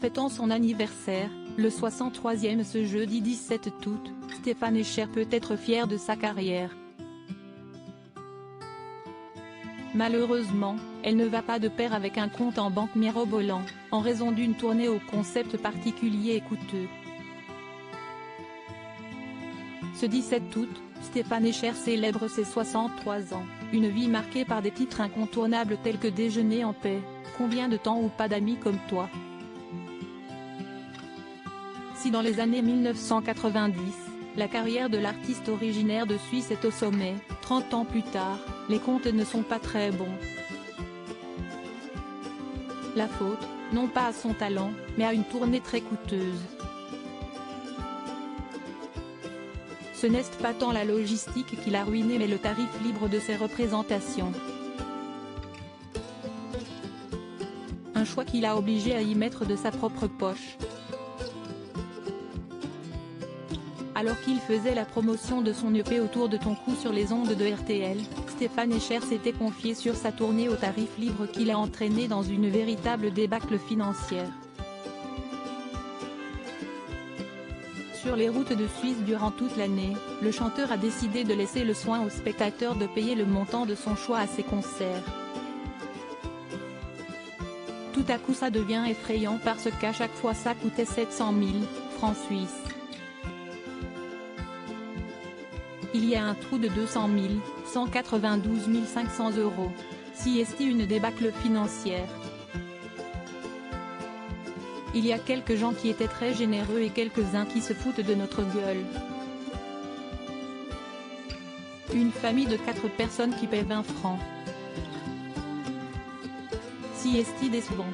Fêtant son anniversaire, le 63e ce jeudi 17 août, Stéphane Escher peut être fier de sa carrière. Malheureusement, elle ne va pas de pair avec un compte en banque mirobolant, en raison d'une tournée au concept particulier et coûteux. Ce 17 août, Stéphane Escher célèbre ses 63 ans, une vie marquée par des titres incontournables tels que Déjeuner en paix, Combien de temps ou Pas d'amis comme toi. Si dans les années 1990, la carrière de l'artiste originaire de Suisse est au sommet, 30 ans plus tard, les comptes ne sont pas très bons. La faute, non pas à son talent, mais à une tournée très coûteuse. Ce n'est pas tant la logistique qui l'a ruiné mais le tarif libre de ses représentations. Un choix qui l'a obligé à y mettre de sa propre poche. Alors qu'il faisait la promotion de son EP Autour de ton cou sur les ondes de RTL, Stéphane Escher s'était confié sur sa tournée au tarif libre qui l'a entraîné dans une véritable débâcle financière. Sur les routes de Suisse durant toute l'année, le chanteur a décidé de laisser le soin aux spectateurs de payer le montant de son choix à ses concerts. Tout à coup ça devient effrayant parce qu'à chaque fois ça coûtait 700 000 francs suisses. Il y a un trou de 200 000, 192 500 €. Si est une débâcle financière. Il y a quelques gens qui étaient très généreux et quelques-uns qui se foutent de notre gueule. Une famille de 4 personnes qui paie 20 francs. Si est décevant.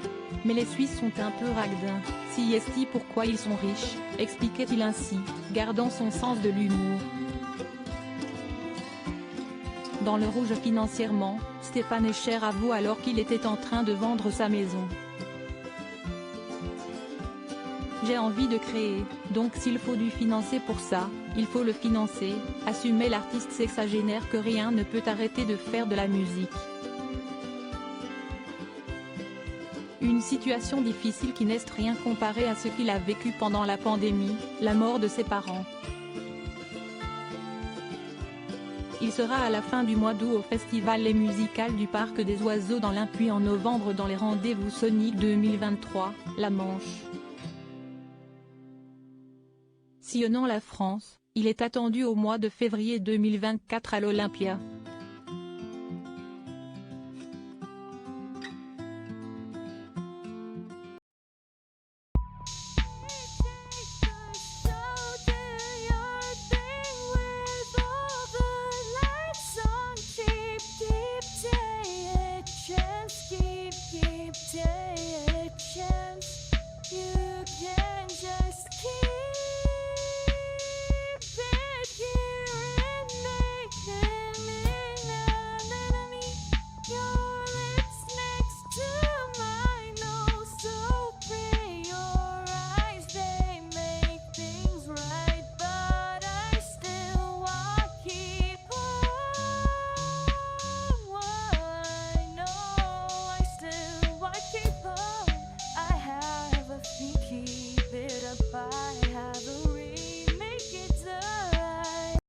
Mais les Suisses sont un peu ragdins. Si est pourquoi ils sont riches, expliquait-il ainsi, gardant son sens de l'humour. Dans le rouge financièrement, Stéphane Escher avoue alors qu'il était en train de vendre sa maison. J'ai envie de créer, donc s'il faut du financer pour ça, il faut le financer, assumait l'artiste sexagénaire que rien ne peut arrêter de faire de la musique. Une situation difficile qui n'est rien comparée à ce qu'il a vécu pendant la pandémie, la mort de ses parents. Il sera à la fin du mois d'août au festival Les Musicales du Parc des Oiseaux dans l'Ain puis en novembre dans les Rendez-vous Sonic 2023, La Manche. Sillonnant la France, il est attendu au mois de février 2024 à l'Olympia.